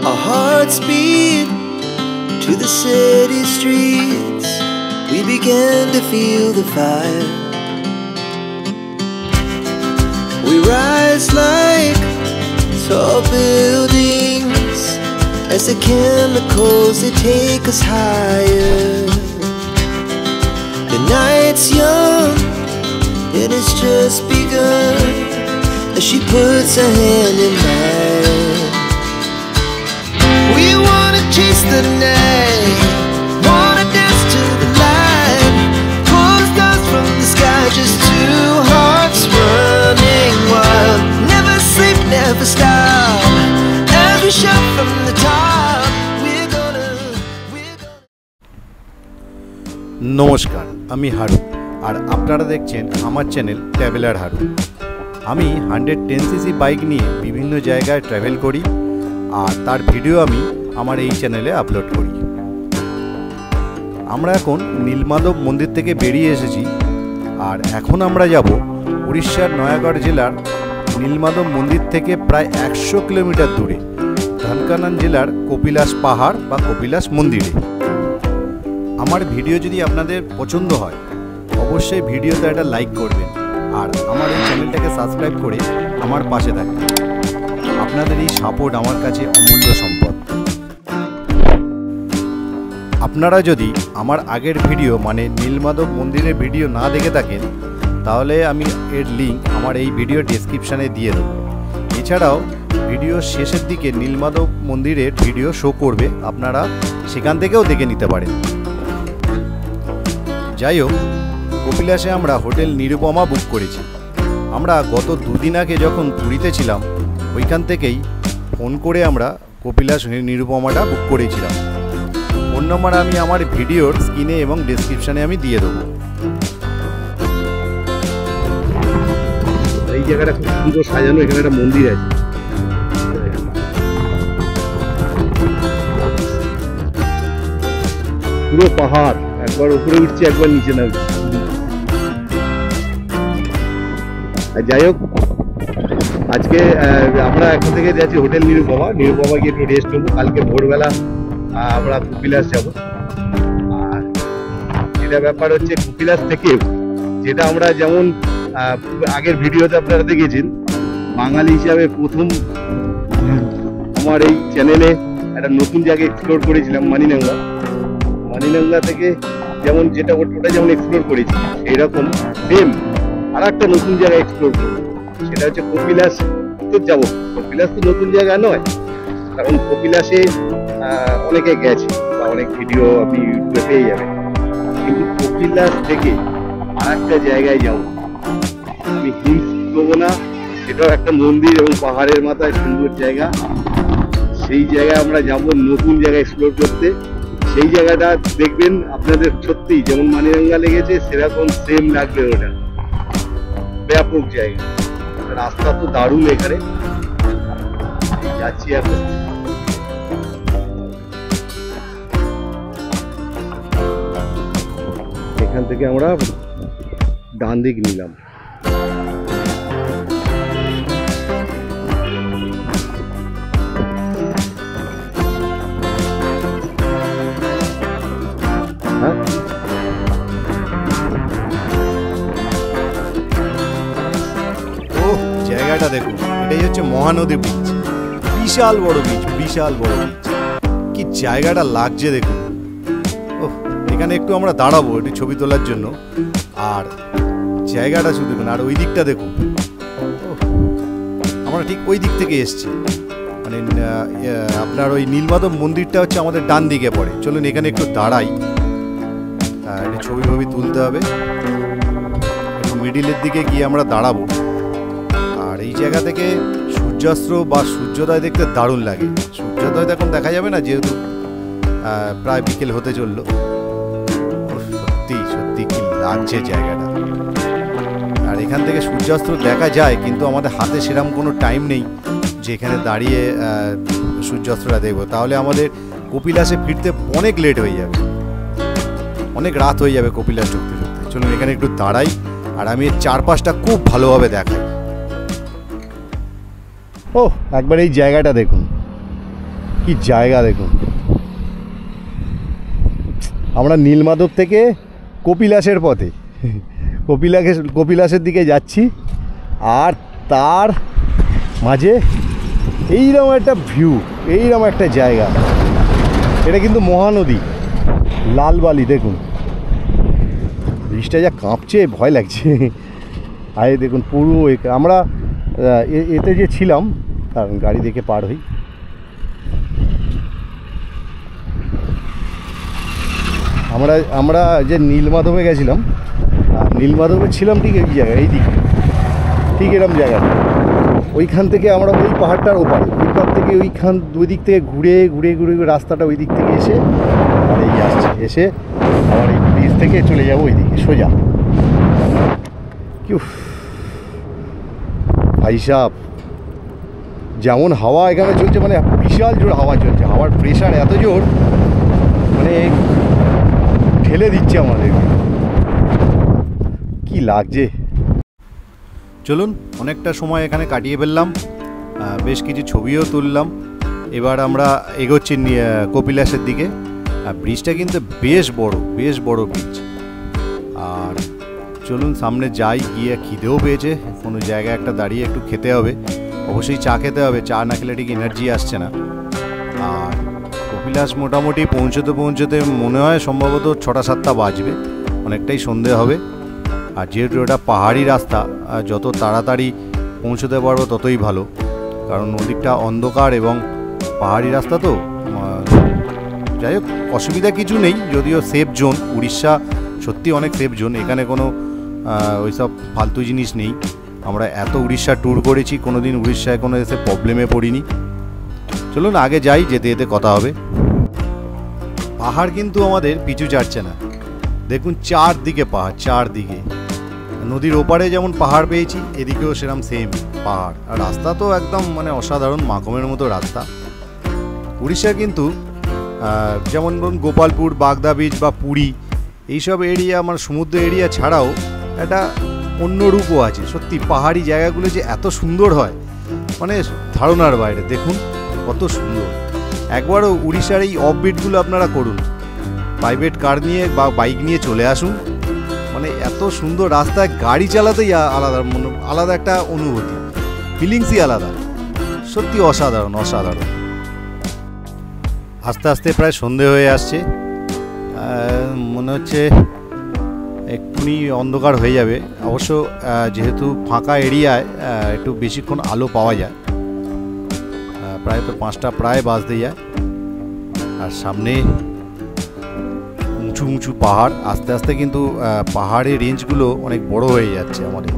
Our hearts beat to the city streets. We began to feel the fire. We rise like tall buildings as the chemicals, they take us higher. The night's young and it's just begun as she puts her hand in mine. We wanna chase the night, wanna dance to the light, pull the stars from the sky, just two hearts running wild. Never sleep, never stop, as we shout from the top. We're gonna নমস্কার, আমি হারু আর আপনারা দেখছেন আমার channel traveller Haru. আমি 110cc bike নিয়ে বিভিন্ন জায়গায় travel করি আর তার ভিডিও আমি আমার এই চ্যানেলে আপলোড করি। আমরা এখন নীলমাধব মন্দির থেকে বেরিয়ে এসেছি আর এখন আমরা যাব উড়িষ্যার নয়াগড় জেলার নীলমাধব মন্দির থেকে প্রায় 100 কিলোমিটার দূরে ধানকানান জেলার কপিলাস পাহাড় বা কপিলাস মন্দিরে। আমার ভিডিও যদি আপনাদের পছন্দ হয় অবশ্যই ভিডিওতে একটা লাইক করবেন আর আমার এই চ্যানেলটাকে সাবস্ক্রাইব করে আমার পাশে থাকবেন। আপনাদের এই সাপোর্ট আমার কাছে অমূল্য সম্পদ। আপনারা যদি আমার আগের ভিডিও মানে নীলমাধব মন্দিরের ভিডিও না দেখে থাকেন তাহলে আমি এর লিঙ্ক আমার এই ভিডিও ডেসক্রিপশানে দিয়ে দেবো। এছাড়াও ভিডিও শেষের দিকে নীলমাধব মন্দিরের ভিডিও শো করবে, আপনারা সেখান থেকেও দেখে নিতে পারেন। যাই হোক, কপিলাসে আমরা হোটেল নিরুপমা বুক করেছি। আমরা গত দুদিন আগে যখন পুরীতে ছিলাম ওইখান থেকেই ফোন করে আমরা কপিলাস নিরুপমাটা বুক করেছিলাম। ফোন নম্বর আমি আমার ভিডিওর স্ক্রিনে এবং ডেসক্রিপশানে আমি দিয়ে দেবো। এই জায়গাটা খুব সুন্দর সাজানো, এখানে একটা মন্দির আছে। পুরো পাহাড়, একবার উপরে উঠছে একবার নিচে নামছে। যাই হোক, আজকে আমরা এখন থেকে যাচ্ছি হোটেল নিরুপমা গিয়ে একটু রেস্ট নেবো। কালকে ভোরবেলা আমরা কপিলাস যাব। আর যেটা ব্যাপার হচ্ছে কপিলাস থেকে যেটা আমরা যেমন আগের ভিডিওতে আপনারা দেখেছেন, বাঙালি হিসাবে প্রথম আমার এই চ্যানেলে একটা নতুন জায়গা এক্সপ্লোর করেছিলাম মানিনাঙ্গা থেকে যেমন যেটা ওটা যেমন এক্সপ্লোর করেছি এরকম সেম আর একটা নতুন জায়গা এক্সপ্লোর করবো, সেটা হচ্ছে কপিলাস। তো যাবো, কপিলাস তো নতুন জায়গা নয়, কারণ কপিলাসে অনেকে গেছে বা অনেক ভিডিও আপনি ইউটিউবে পেয়ে যাবেন, কিন্তু কপিলাস থেকে আর একটা জায়গায় যাবো। আমি হিলস করবো না, সেটাও একটা মন্দির এবং পাহাড়ের মাথায় সুন্দর জায়গা। সেই জায়গায় আমরা যাবো, নতুন জায়গা এক্সপ্লোর করতে। সেই জায়গাটা দেখবেন আপনাদের সত্যি যেমন মানিরাঙ্গা লেগেছে সেরকম সেম লাগবে। ওটা ব্যাপক জায়গা, রাস্তা তো দারুণ। এখানে যাচ্ছি এখন। এখান থেকে আমরা ডান দিক নিলাম। জায়গাটা দেখুন, এটাই হচ্ছে মহানদী বিচ। বিশাল বড় বিচ, কি জায়গাটা লাগছে দেখুন। ও, এখানে একটু আমরা দাঁড়াবো একটু ছবি তোলার জন্য। আর জায়গাটা শুধু দেখুন, আর ওই দিকটা দেখুন। আমরা ঠিক ওই দিক থেকে এসছি, মানে আপনার ওই নীলমাধব মন্দিরটা হচ্ছে আমাদের ডান দিকে পড়ে। চলুন এখানে একটু দাঁড়াই, একটু ছবি তুলতে হবে। একটু মিডিলের দিকে গিয়ে আমরা দাঁড়াবো। আর এই জায়গা থেকে সূর্যাস্ত বা সূর্যোদয় দেখতে দারুণ লাগে। সূর্যোদয় এখন দেখা যাবে না, যেহেতু প্রায় বিকেল হতে চললো। সত্যি কি লাগছে জায়গাটা। আর এখান থেকে সূর্যাস্ত দেখা যায়, কিন্তু আমাদের হাতে সেরকম কোনো টাইম নেই যে এখানে দাঁড়িয়ে সূর্যাস্তটা দেখবো। তাহলে আমাদের কপিলাসে ফিরতে অনেক লেট হয়ে যাবে, অনেক রাত হয়ে যাবে কপিলাস ঢুকতে। চলুন এখানে একটু দাঁড়াই আর আমি এর চারপাশটা খুব ভালোভাবে দেখাই। ও, একবার এই জায়গাটা দেখুন, কি জায়গা দেখুন। আমরা নীলমাধব থেকে কপিলাসের পথে, কপিলাসের দিকে যাচ্ছি, আর তার মাঝে এইরকম একটা ভিউ, এইরকম একটা জায়গা। এটা কিন্তু মহানদী, লালবালি দেখুন, ব্রিজটা যা কাঁপছে, ভয় লাগছে। আর দেখুন পুরো আমরা এতে যে ছিলাম, তার গাড়ি দেখে পার হই। আমরা যে নীলমাধবে গেছিলাম, নীলমাধবে ছিলাম ঠিক এই জায়গায়, এই দিকে ঠিক এরকম জায়গা। ওইখান থেকে আমরা ওই পাহাড়টার ওপারে, ওই পার থেকে ওই দিক থেকে ঘুরে ঘুরে ঘুরে রাস্তাটা ওই দিক থেকে এসে আর এই আসছে, এসে আবার এই ব্রিজ থেকে চলে যাবো ওই দিকে সোজা। কি ভাই সাহেব, যেমন হাওয়া এখানে চলছে, মানে বিশাল জোর হাওয়া চলছে, হাওয়ার প্রেশার এত জোর, মানে ঠেলে দিচ্ছে আমাদের। কি লাগছে। চলুন, অনেকটা সময় এখানে কাটিয়ে ফেললাম, বেশ কিছু ছবিও তুললাম। এবার আমরা এগোচ্ছি কপিলাসের দিকে। ব্রিজটা কিন্তু বেশ বড় ব্রিজ। আর চলুন সামনে যাই, গিয়ে খিদেও পেয়েছে, কোনো জায়গায় একটা দাঁড়িয়ে একটু খেতে হবে, অবশ্যই চা খেতে হবে, চা না খেলে ঠিক এনার্জি আসছে না। আর কপিলাস মোটামুটি পৌঁছতে মনে হয় সম্ভবত 6-7টা বাজবে, অনেকটাই সন্ধে হবে। আর যেহেতু এটা পাহাড়ি রাস্তা, যত তাড়াতাড়ি পৌঁছতে পারবো ততই ভালো, কারণ নদীটা অন্ধকার এবং পাহাড়ি রাস্তা তো। যাই হোক, অসুবিধা কিছু নেই, যদিও সেফ জোন। উড়িষ্যা সত্যি অনেক সেফ জোন, এখানে কোনো ওইসব ফালতু জিনিস নেই। আমরা এত উড়িষ্যা ট্যুর করেছি, কোনো দিন উড়িষ্যায় কোনো এসে প্রবলেমে পড়িনি। চলুন আগে যাই, যেতে যেতে কথা হবে। পাহাড় কিন্তু আমাদের পিছু ছাড়ছে না, দেখুন চারদিকে পাহাড়, চারদিকে। নদীর ওপারে যেমন পাহাড় পেয়েছি, এদিকেও সেরকম সেম পাহাড়। আর রাস্তা তো একদম মানে অসাধারণ, মাখনের মতো রাস্তা। উড়িষ্যা কিন্তু যেমন ধরুন গোপালপুর, বাগদা বীচ বা পুরী, এইসব এরিয়া, মানে সমুদ্র এরিয়া ছাড়াও একটা অন্য রূপও আছে। সত্যি পাহাড়ি জায়গাগুলো যে এত সুন্দর হয়, মানে ধারণার বাইরে। দেখুন কত সুন্দর। একবারও উড়িষ্যার এই অফবিটগুলো আপনারা করুন, প্রাইভেট কার নিয়ে বা বাইক নিয়ে চলে আসুন, মানে এত সুন্দর রাস্তায় গাড়ি চালাতেই আলাদা একটা অনুভূতি, ফিলিংসই আলাদা। সত্যি অসাধারণ। আস্তে আস্তে প্রায় সন্ধে হয়ে আসছে, মনে হচ্ছে এক্ষুনি অন্ধকার হয়ে যাবে। অবশ্য যেহেতু ফাঁকা এরিয়ায় একটু বেশিক্ষণ আলো পাওয়া যায়, প্রায় তো 5টা প্রায় বাজতে যায়। আর সামনে উঁচু পাহাড়, আস্তে আস্তে কিন্তু পাহাড়ের রেঞ্জগুলো অনেক বড় হয়ে যাচ্ছে আমাদের।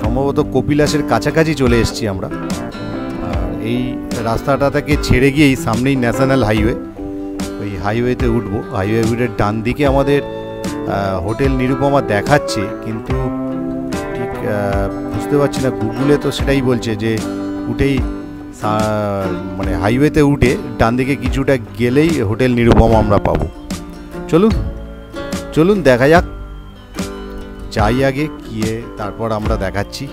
সম্ভবত কপিলাসের কাছাকাছি চলে এসেছি আমরা। আর এই রাস্তাটা থেকে ছেড়ে গিয়েই সামনেই ন্যাশনাল হাইওয়ে, ওই হাইওয়েতে উঠবো। হাইওয়ের ডান দিকে আমাদের হোটেল নিরুপমা দেখাচ্ছে, কিন্তু ঠিক বুঝতে পারছি না। গুগলে তো সেটাই বলছে যে উঠেই, মানে হাইওয়েতে উঠে ডান দিকে কিছুটা গেলেই হোটেল নিরুপমা আমরা পাবো। চলুন দেখা যাক, যাই আগে গিয়ে তারপর আমরা দেখাচ্ছি।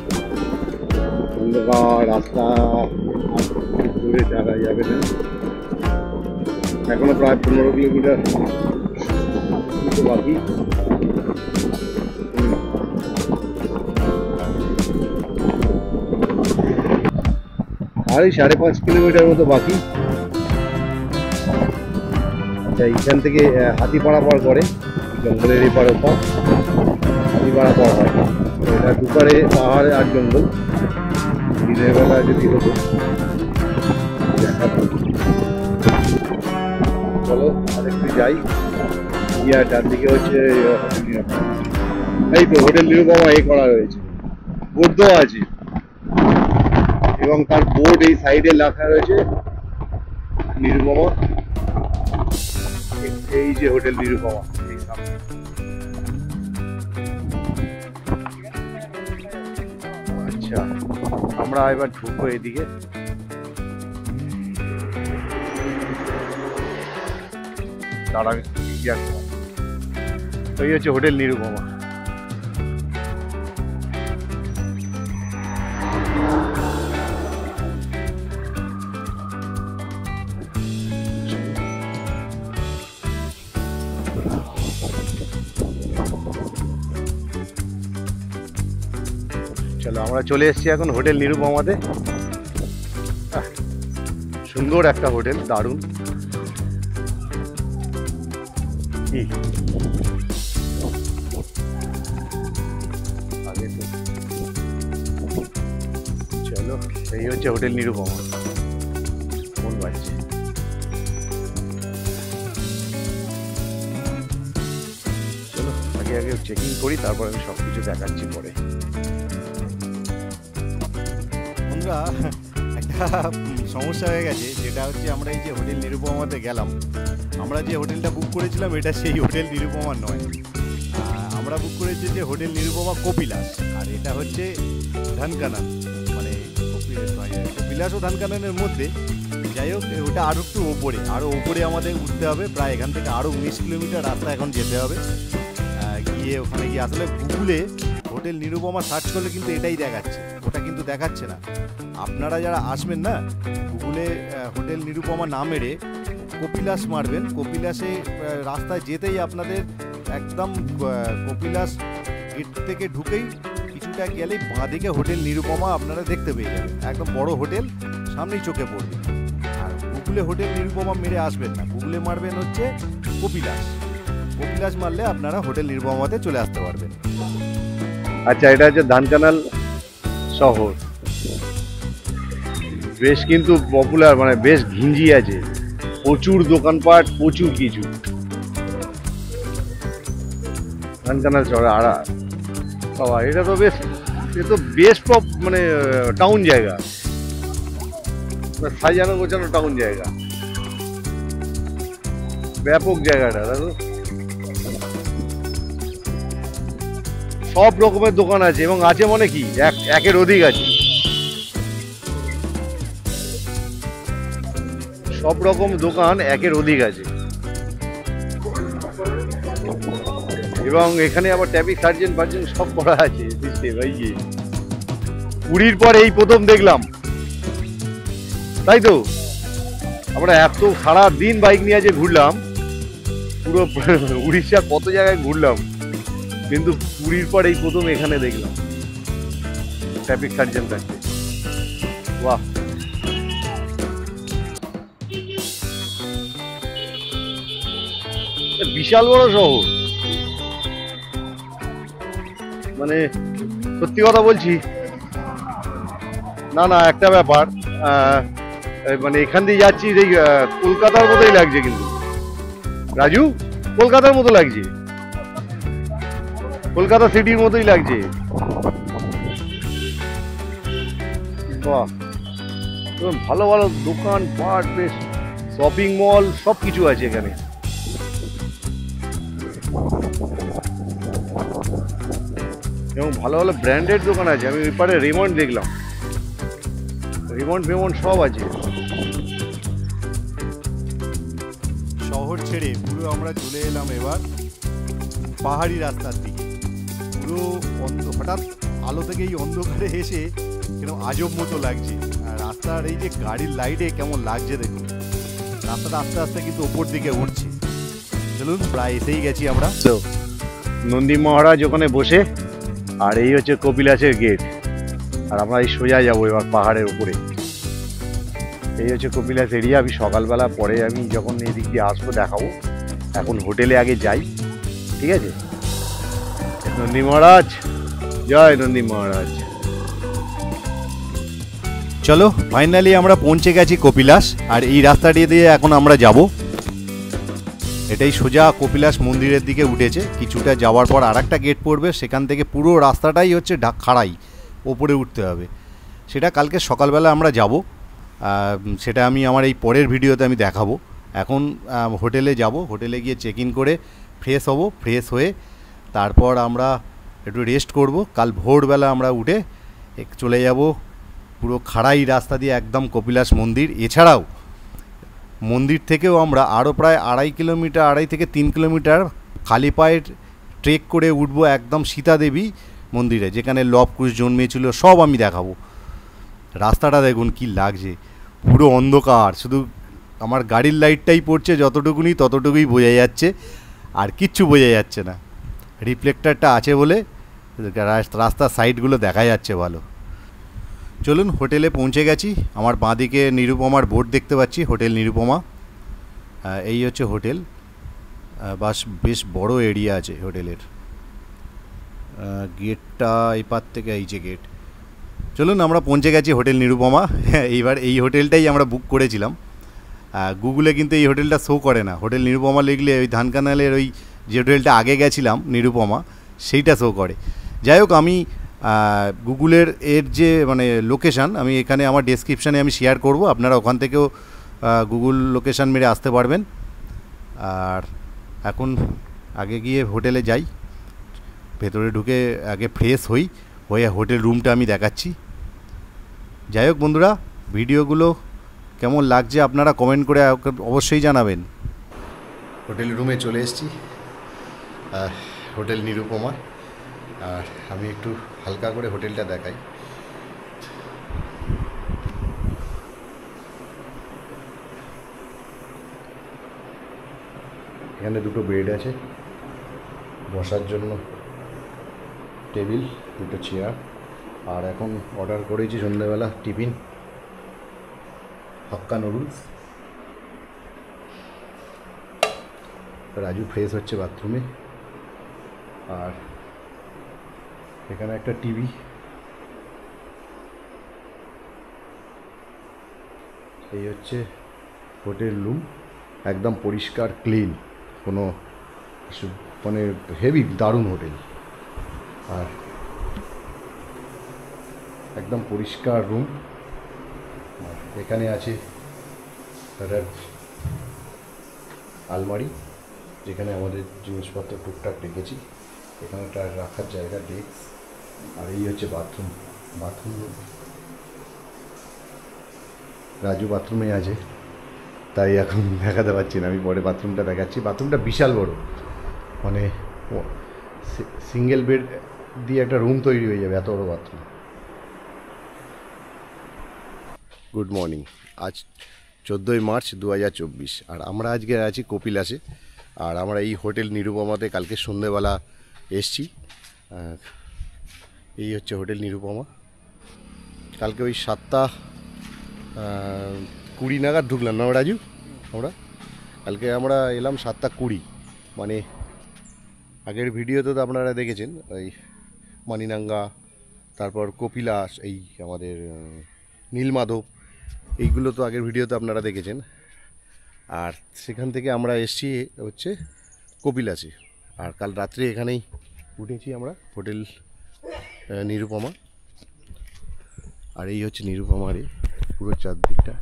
রাস্তা দূরে দেখা যাবে না, এখনো প্রায় 15 কিলোমিটার বাকি। আর এই 5.5 কিলোমিটার মতো বাকি। আচ্ছা, এইখান থেকে হাতিপাড়া পার করে, জঙ্গলের এপার ওপার হাতিপাড়া পার হয়। এটা দুপারে পাহাড় আর জঙ্গল। দিনের বেলা যদি হতো চলো আরেকটু যাই। ইয়ার ডান দিকে হচ্ছে এই তো হোটেল নিরুপমা এ করা রয়েছে, বোর্ড আছে, এবং তার বোর্ড এই সাইডে লেখা রয়েছে নিরুপমা। এই যে হোটেল নিরুপমা, এই সামনে। আচ্ছা, আমরা এবার ঢুকবো এদিকে। দাঁড়া, তো এই হচ্ছে হোটেল নিরুপমা। চলো আমরা চলে এসেছি এখন হোটেল নিরুপমাতে। সুন্দর একটা হোটেল, দারুণ। কি আগে তো চলো, এই হচ্ছে হোটেল নিরুপমা। ফোন বাজছে। চলো আগে আগে চেকিং করি, তারপর আমি সবকিছু দেখাচ্ছি পরে। বন্ধুরা, একটা সমস্যা হয়ে গেছে, যেটা হচ্ছে আমরা এই যে হোটেল নিরুপমাতে গেলাম, আমরা যে হোটেলটা বুক করেছিলাম এটা সেই হোটেল নিরুপমা নয়। আমরা বুক করেছি যে হোটেল নিরুপমা কপিলাস, আর এটা হচ্ছে ধানকানান, মানে কপিলাস ও ধানকানানের মধ্যে। যাই হোক, ওটা আরও একটু ওপরে, আরও ওপরে আমাদের উঠতে হবে, প্রায় এখান থেকে আরও 19 কিলোমিটার রাস্তা এখন যেতে হবে। গিয়ে ওখানে গিয়ে আসলে গুগলে হোটেল নিরুপমা সার্চ করলে কিন্তু এটাই দেখাচ্ছে, ওটা কিন্তু দেখাচ্ছে না। আপনারা যারা আসবেন না, গুগলে হোটেল নিরুপমা না মেরে কপিলাস মারবেন। কপিলাসে রাস্তায় যেতেই আপনাদের একদম কপিলাস গেট থেকে ঢুকেই কিছুটা গেলেই বাঁ দিকে হোটেল নিরুপমা আপনারা দেখতে পেয়ে যাবেন। একদম বড় হোটেল, সামনেই চোখে পড়বে। আর গুগলে হোটেল নিরুপমা মেরে আসবেন না, গুগলে মারবেন হচ্ছে কপিলাস। কপিলাস মারলে আপনারা হোটেল নিরুপমাতে চলে আসতে পারবেন। আচ্ছা, এটা হচ্ছে ধানকানাল শহর, বেশ কিন্তু পপুলার, মানে বেশ ঘিঞ্জি আছে, প্রচুর দোকানপাট, প্রচুর কিছু। ধানকানাল শহর আর বাবা, এটা তো বেশ, এ তো বেশ মানে টাউন জায়গা, সাজানো গোছানো টাউন জায়গা, ব্যাপক জায়গাটা। দেখো সব রকমের দোকান আছে, এবং আছে মানে কি একের অধিক আছে, সব রকম দোকান একের অধিক আছে। এবং এখানে আবার ট্রাফিক সার্জেন্ট ফার্জেন্ট সব করা আছে ভাই। পুরীর পর এই প্রথম দেখলাম, তাই তো? আমরা এত সারা দিন বাইক নিয়ে যে ঘুরলাম, পুরো উড়িষ্যার কত জায়গায় ঘুরলাম, কিন্তু পুরীর পর এই প্রথম এখানে দেখলাম ট্রাফিক সার্জেন্ট থাকতে। বাহ, বিশাল বড় শহর, মানে সত্যি কথা বলছি। না একটা ব্যাপার, মানে এখান দিয়ে যাচ্ছি কলকাতার মতোই লাগছে, কিন্তু রাজু কলকাতার মতো লাগছে, কলকাতা সিটির মতোই লাগছে। বাহ, ভালো ভালো দোকান পাট, বেশ শপিং মল সব কিছু আছে এখানে। এবং ভালো ভালো ব্র্যান্ডেড দোকান আছে। আমি ওই পারে রেমন্ড দেখলাম, রেমন্ড ফেমন্ড সব আছে। শহর ছেড়ে পুরো আমরা চলে এলাম এবার পাহাড়ি রাস্তার দিকে। পুরো হঠাৎ আলো থেকে এই অন্ধকারে এসে কেন আজব মতো লাগছে। আর রাস্তার এই যে গাড়ির লাইটে কেমন লাগছে দেখুন। রাস্তাটা আস্তে আস্তে কিন্তু ওপর দিকে উঠছে। চলুন, প্রায় এসেই গেছি আমরা। তো নন্দী মহারাজ ওখানে বসে, আর এই হচ্ছে কপিলাসের গেট। আর আমরা এই সোজা যাবো এবার পাহাড়ের উপরে। এই হচ্ছে কপিলাস এরিয়া। আমি সকালবেলা পরে আমি যখন এদিক দিয়ে আসবো দেখাবো। এখন হোটেলে আগে যাই, ঠিক আছে? নন্দী মহারাজ জয়, নন্দী মহারাজ। চলো, ফাইনালি আমরা পৌঁছে গেছি কপিলাস। আর এই রাস্তাটি দিয়ে এখন আমরা যাব। এটাই সোজা কপিলাস মন্দিরের দিকে উঠেছে। কিছুটা যাওয়ার পর আর একটা গেট পড়বে, সেখান থেকে পুরো রাস্তাটাই হচ্ছে খাড়াই, ওপরে উঠতে হবে। সেটা কালকে সকালবেলা আমরা যাব, সেটা আমি আমার এই পরের ভিডিওতে আমি দেখাবো। এখন হোটেলে যাব, হোটেলে গিয়ে চেক ইন করে ফ্রেশ হব। ফ্রেশ হয়ে তারপর আমরা একটু রেস্ট করব। কাল ভোরবেলা আমরা উঠে চলে যাব পুরো খাড়াই রাস্তা দিয়ে একদম কপিলাস মন্দির। এছাড়াও মন্দির থেকেও আমরা আরও প্রায় 2.5 থেকে 3 কিলোমিটার খালি পায়ে ট্রেক করে উঠব একদম সীতাদেবী মন্দিরে, যেখানে লব কুশ জন্মেছিল। সব আমি দেখাবো। রাস্তাটা দেখুন কি লাগছে, পুরো অন্ধকার, শুধু আমার গাড়ির লাইটটাই পড়ছে যতটুকুনি, ততটুকুই বোঝা যাচ্ছে, আর কিচ্ছু বোঝা যাচ্ছে না। রিফ্লেক্টারটা আছে বলে রাস্তার সাইডগুলো দেখা যাচ্ছে ভালো। চলুন, হোটেলে পৌঁছে গেছি। আমার বাঁদিকে নিরুপমার বোর্ড দেখতে পাচ্ছি, হোটেল নিরুপমা। এই হচ্ছে হোটেল। বেশ বড় এরিয়া আছে হোটেলের। গেটটা এই পার থেকে, এই যে গেট। চলুন, আমরা পৌঁছে গেছি হোটেল নিরুপমা। এইবার এই হোটেলটাই আমরা বুক করেছিলাম। গুগলে কিন্তু এই হোটেলটা শো করে না। হোটেল নিরুপমা লিখলে ওই ধানকানালের ওই যে হোটেলটা আগে গেছিলাম নিরুপমা, সেইটা শো করে। যাই হোক, আমি গুগলের যে মানে লোকেশান আমি এখানে আমার ডেসক্রিপশানে আমি শেয়ার করব, আপনারা ওখান থেকেও গুগল লোকেশান মেরে আসতে পারবেন। আর এখন আগে গিয়ে হোটেলে যাই, ভেতরে ঢুকে আগে ফ্রেশ হয়ে হোটেল রুমটা আমি দেখাচ্ছি। যাই হোক বন্ধুরা, ভিডিওগুলো কেমন লাগছে আপনারা কমেন্ট করে অবশ্যই জানাবেন। হোটেল রুমে চলে এসেছি, হোটেল নিরুপমা। আর আমি একটু হালকা করে হোটেলটা দেখাই। এখানে দুটো বেড আছে, বসার জন্য টেবিল, দুটো চেয়ার। আর এখন অর্ডার করেছি সন্ধ্যাবেলা টিফিন, হাক্কা নুডলস। রাজু ফ্রেশ হচ্ছে বাথরুমে। আর এখানে একটা টিভি। এই হচ্ছে হোটেল রুম, একদম পরিষ্কার ক্লিন, কোনো মানে হেভি দারুণ হোটেল। আর একদম পরিষ্কার রুম। এখানে আছে একটা আলমারি, যেখানে আমাদের জিনিসপত্র টুকটাক রেখেছি। এখানে একটা রাখার জায়গা, ডেস্ক। আর এই হচ্ছে বাথরুম। রাজু বাথরুমে আছে, তাই এখন দেখাতে পারছি না, আমি পরে বাথরুমটা দেখাচ্ছি। বাথরুমটা বিশাল বড়, মানে সিঙ্গেল বেড দিয়ে একটা রুম তৈরি হয়ে যাবে, এত বড় বাথরুম। Good morning. আজ 14ই মার্চ 2024। আর আমরা আজকে আছি কপিলাসে। আর আমরা এই হোটেল নিরুপমাতে কালকে সন্ধ্যেবেলা এসছি। এই হচ্ছে হোটেল নিরুপমা। কালকে ওই 7:20 নাগাদ ঢুকলাম না রাজু? কালকে আমরা এলাম 7:20। মানে আগের ভিডিওতে তো আপনারা দেখেছেন ওই মানিনাঙ্গা, তারপর কপিলাস, এই আমাদের নীলমাধব, এইগুলো তো আগের ভিডিওতে আপনারা দেখেছেন। আর সেখান থেকে আমরা এসছি হচ্ছে কপিলাসে। আর কাল রাত্রে এখানেই উঠেছি আমরা, হোটেল নিরুপমা। আর এই হচ্ছে নিরুপমার পুরো চারদিকটা,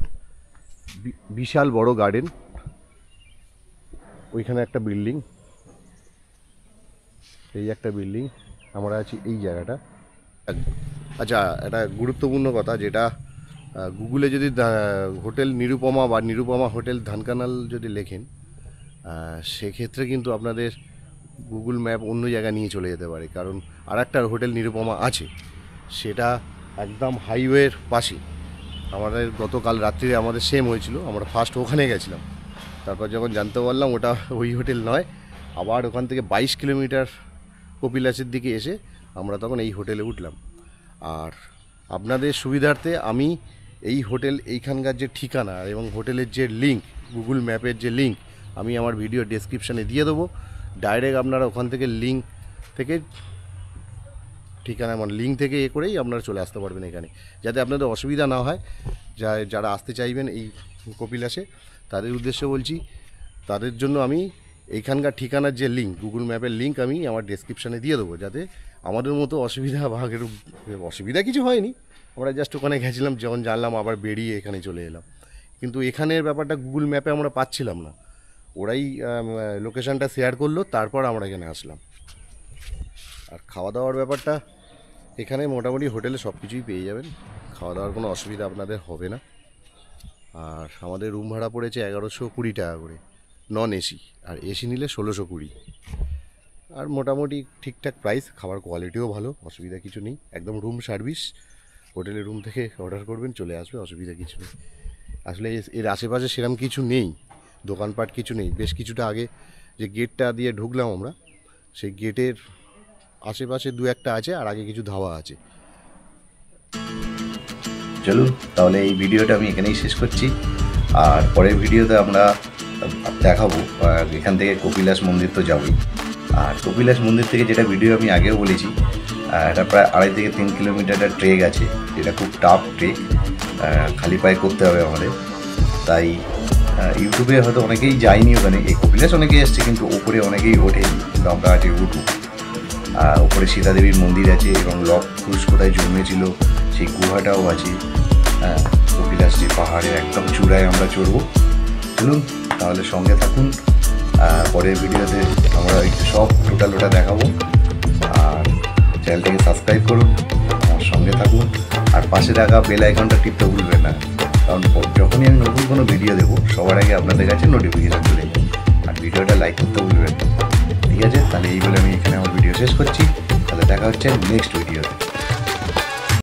বিশাল বড় গার্ডেন। ওইখানে একটা বিল্ডিং, এই একটা বিল্ডিং, আমরা আছি এই জায়গাটা। আচ্ছা, একটা গুরুত্বপূর্ণ কথা, যেটা গুগলে যদি হোটেল নিরুপমা বা নিরুপমা হোটেল ধানকানাল যদি লেখেন, সেক্ষেত্রে কিন্তু আপনাদের গুগল ম্যাপ অন্য জায়গায় নিয়ে চলে যেতে পারে। কারণ আর একটা হোটেল নিরুপমা আছে, সেটা একদম হাইওয়ের পাশে। আমাদের গতকাল রাত্রিরে আমাদের সেম হয়েছিল, আমরা ফার্স্ট ওখানে গেছিলাম। তারপর যখন জানতে পারলাম ওটা ওই হোটেল নয়, আবার ওখান থেকে 22 কিলোমিটার কপিলাসের দিকে এসে আমরা তখন এই হোটেলে উঠলাম। আর আপনাদের সুবিধার্থে আমি এই হোটেল, এইখানকার যে ঠিকানা এবং হোটেলের যে লিঙ্ক, গুগল ম্যাপের যে লিঙ্ক, আমি আমার ভিডিও ডেসক্রিপশানে দিয়ে দেবো। ডাইরেক্ট আপনারা ওখান থেকে লিঙ্ক থেকে, ঠিকানা মানে লিঙ্ক থেকে করেই আপনারা চলে আসতে পারবেন এখানে, যাতে আপনাদের অসুবিধা না হয়। যারা আসতে চাইবেন এই কপিলাসে, তাদের উদ্দেশ্যে বলছি, তাদের জন্য আমি এইখানকার ঠিকানার যে লিঙ্ক, গুগল ম্যাপের লিঙ্ক আমি আমার ডেসক্রিপশানে দিয়ে দেবো, যাতে আমাদের মতো অসুবিধা কিছু হয়নি। আমরা জাস্ট ওখানে গেছিলাম, যখন জানলাম আবার বেরিয়ে এখানে চলে এলাম। কিন্তু এখানের ব্যাপারটা গুগল ম্যাপে আমরা পাচ্ছিলাম না, ওরাই লোকেশানটা শেয়ার করলো, তারপর আমরা এখানে আসলাম। আর খাওয়া দাওয়ার ব্যাপারটা এখানে মোটামুটি হোটেলে সব কিছুই পেয়ে যাবেন, খাওয়া দাওয়ার কোনো অসুবিধা আপনাদের হবে না। আর আমাদের রুম ভাড়া পড়েছে 1120 টাকা করে, নন এসি। আর এসি নিলে 1620। আর মোটামুটি ঠিকঠাক প্রাইস, খাবার কোয়ালিটিও ভালো, অসুবিধা কিছু নেই। একদম রুম সার্ভিস, হোটেলের রুম থেকে অর্ডার করবেন, চলে আসবে, অসুবিধা কিছু নেই। আসলে এর আশেপাশে সেরকম কিছু নেই, দোকানপাট কিছু নেই। বেশ কিছুটা আগে যে গেটটা দিয়ে ঢুকলাম আমরা, সেই গেটের আশেপাশে দু একটা আছে, আর আগে কিছু ধাবা আছে। চলুন তাহলে এই ভিডিওটা আমি এখানেই শেষ করছি, আর পরের ভিডিওতে আমরা দেখাবো এখান থেকে কপিলাস মন্দির তো যাবই, আর কপিলাস মন্দির থেকে যেটা ভিডিও আমি আগেও বলেছি, এটা প্রায় 2.5 থেকে 3 কিলোমিটারের ট্রেক আছে, যেটা খুব টাফ ট্রেক, খালি পায়ে করতে হবে আমাদের। তাই ইউটিউবে হয়তো অনেকেই যায়নি ওখানে, এই কপিলাস অনেকেই এসছে, কিন্তু ওপরে অনেকেই ওঠেনি, কিন্তু আমরা আজকে উঠবো। ওপরে সীতাদেবীর মন্দির আছে এবং লব কুশ কোথায় জন্মেছিল সেই গুহাটাও আছে। কপিলাস যে পাহাড়ের একদম চূড়ায় আমরা চড়বো। চলুন তাহলে সঙ্গে থাকুন, পরের ভিডিওতে আমরা একটু সব টোটাল ওটা দেখাবো। আর চ্যানেলটাকে সাবস্ক্রাইব করুন, আমার সঙ্গে থাকুন, আর পাশে থাকা বেল আইকনটা টিপতে ভুলবেন না, কারণ যখনই আমি নতুন কোনো ভিডিও দেবো সবার আগে আপনাদের কাছে নোটিফিকেশান চলে যাবে। আর ভিডিওটা লাইক করতে ভুলবেন না। ঠিক আছে, তাহলে এই বলে আমি এখানে আমার ভিডিও শেষ করছি। তাহলে দেখা হচ্ছে নেক্সট ভিডিওতে।